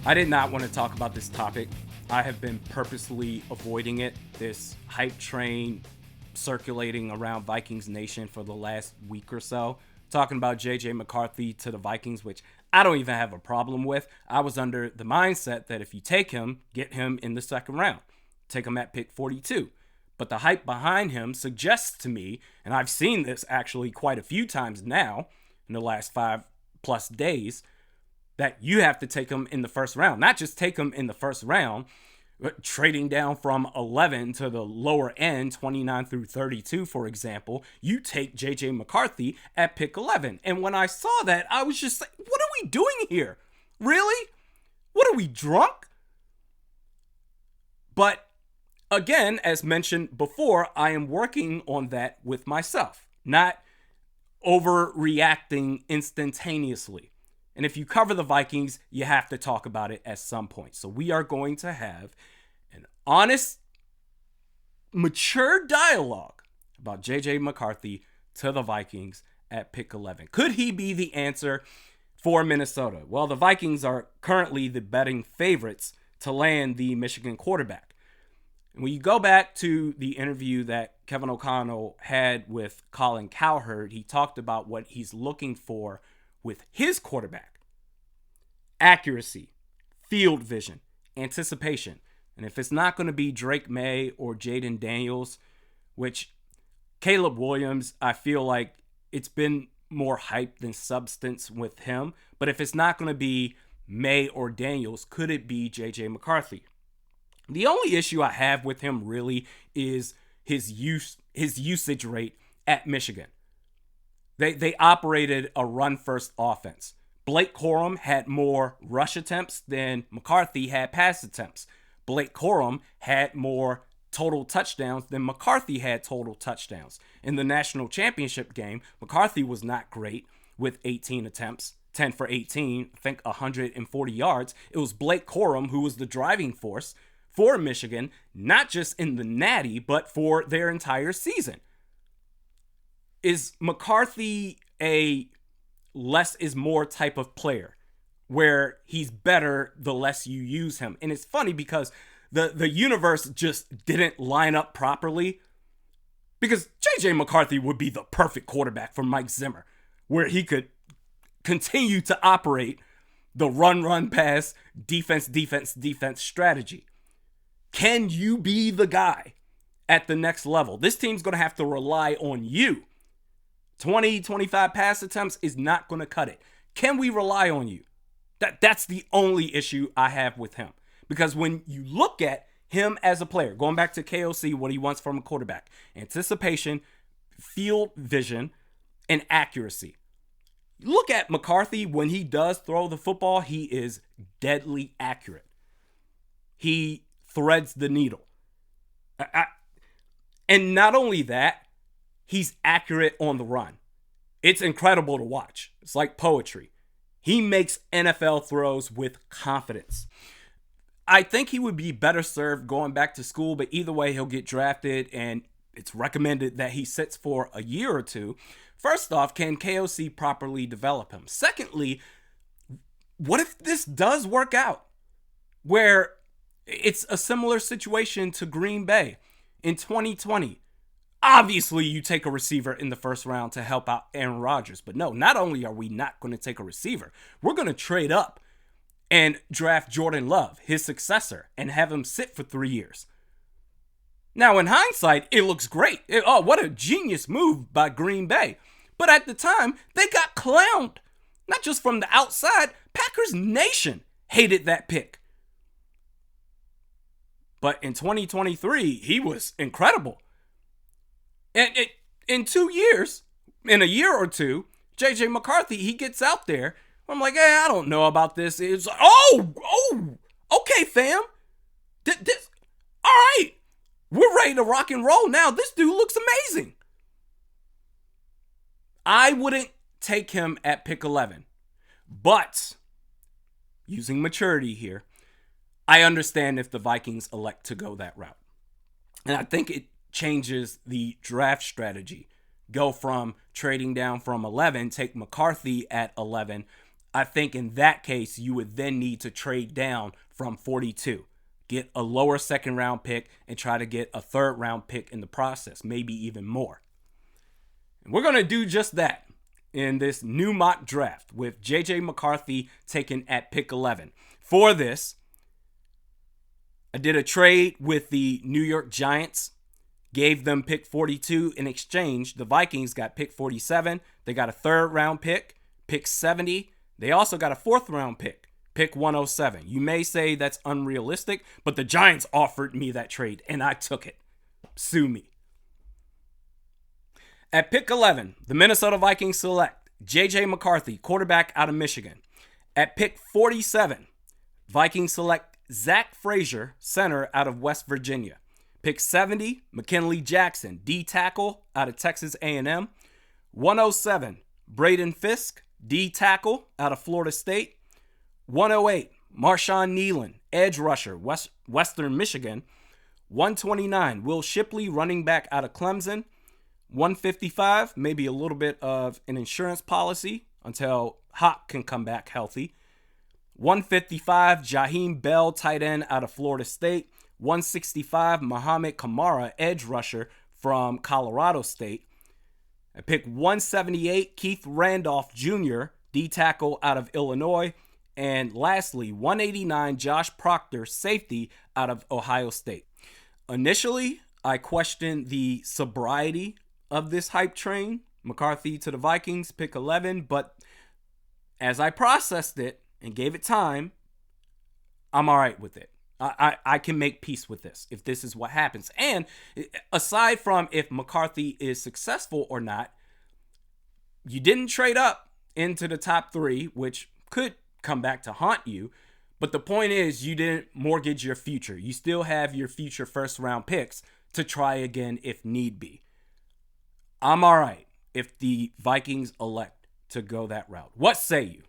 I did not want to talk about this topic. I have been purposely avoiding it. This hype train circulating around Vikings Nation for the last week or so, talking about JJ McCarthy to the Vikings, which I don't even have a problem with. I was under the mindset that if you take him, get him in the second round. Take him at pick 42. But the hype behind him suggests to me, and I've seen this actually quite a few times now in the last 5+ days, that you have to take him in the first round. Not just take him in the first round, but trading down from 11 to the lower end, 29 through 32, for example, you take JJ McCarthy at pick 11. And when I saw that, I was just like, what are we doing here? Really? What are we, drunk? But again, as mentioned before, I am working on that with myself, not overreacting instantaneously. And if you cover the Vikings, you have to talk about it at some point. So we are going to have an honest, mature dialogue about JJ McCarthy to the Vikings at pick 11. Could he be the answer for Minnesota? Well, the Vikings are currently the betting favorites to land the Michigan quarterback. And when you go back to the interview that Kevin O'Connell had with Colin Cowherd, he talked about what he's looking for with his quarterback: accuracy, field vision, anticipation. And if it's not going to be Drake May or Jaden Daniels, which Caleb Williams, I feel like it's been more hype than substance with him. But if it's not going to be May or Daniels, could it be JJ McCarthy? The only issue I have with him really is his usage rate at Michigan. They operated a run-first offense. Blake Corum had more rush attempts than McCarthy had pass attempts. Blake Corum had more total touchdowns than McCarthy had total touchdowns. In the national championship game, McCarthy was not great with 18 attempts, 10 for 18, I think 140 yards. It was Blake Corum who was the driving force for Michigan, not just in the Natty, but for their entire season. Is McCarthy a less is more type of player where he's better the less you use him? And it's funny because the universe just didn't line up properly, because JJ McCarthy would be the perfect quarterback for Mike Zimmer, where he could continue to operate the run, pass, defense strategy. Can you be the guy at the next level? This team's going to have to rely on you. 20, 25 pass attempts is not going to cut it. Can we rely on you? That's the only issue I have with him. Because when you look at him as a player, going back to KOC, what he wants from a quarterback: anticipation, field vision, and accuracy. Look at McCarthy. When he does throw the football, he is deadly accurate. He threads the needle. And not only that, he's accurate on the run. It's incredible to watch. It's like poetry. He makes NFL throws with confidence. I think he would be better served going back to school, but either way, he'll get drafted, and it's recommended that he sits for a year or two. First off, can KOC properly develop him? Secondly, what if this does work out, where it's a similar situation to Green Bay in 2020? Obviously, you take a receiver in the first round to help out Aaron Rodgers. But no, not only are we not going to take a receiver, we're going to trade up and draft Jordan Love, his successor, and have him sit for 3 years. Now, in hindsight, it looks great. What a genius move by Green Bay. But at the time, they got clowned. Not just from the outside, Packers Nation hated that pick. But in 2023, he was incredible. And in 2 years, in a year or two, JJ McCarthy, he gets out there. I'm like, hey, I don't know about this. It's like, okay, fam. This, all right. We're ready to rock and roll now. This dude looks amazing. I wouldn't take him at pick 11. But, using maturity here, I understand if the Vikings elect to go that route. And I think it changes the draft strategy. Go from trading down from 11, take McCarthy at 11. I think in that case, you would then need to trade down from 42. Get a lower second round pick and try to get a third round pick in the process, maybe even more. And we're going to do just that in this new mock draft with JJ McCarthy taken at pick 11. For this, I did a trade with the New York Giants, gave them pick 42 in exchange. The Vikings got pick 47. They got a third round pick, pick 70. They also got a fourth round pick, pick 107. You may say that's unrealistic, but the Giants offered me that trade and I took it. Sue me. At pick 11, the Minnesota Vikings select JJ McCarthy, quarterback out of Michigan. At pick 47, Vikings select Zach Frazier, center out of West Virginia. Pick 70, McKinley Jackson, D tackle out of Texas A&M. 107, Braden Fisk, D tackle out of Florida State. 108, Marshawn Nealon, edge rusher, Western Michigan. 129, Will Shipley, running back out of Clemson. 155, maybe a little bit of an insurance policy until Hawk can come back healthy. 155, Jaheim Bell, tight end out of Florida State. 165, Muhammad Kamara, edge rusher from Colorado State. At pick 178, Keith Randolph Jr., D tackle out of Illinois. And lastly, 189, Josh Proctor, safety out of Ohio State. Initially, I questioned the sobriety of this hype train, McCarthy to the Vikings, pick 11, but as I processed it and gave it time, I'm all right with it. I can make peace with this if this is what happens. And aside from if McCarthy is successful or not, you didn't trade up into the top 3, which could come back to haunt you. But the point is, you didn't mortgage your future. You still have your future first round picks to try again if need be. I'm all right if the Vikings elect to go that route. What say you?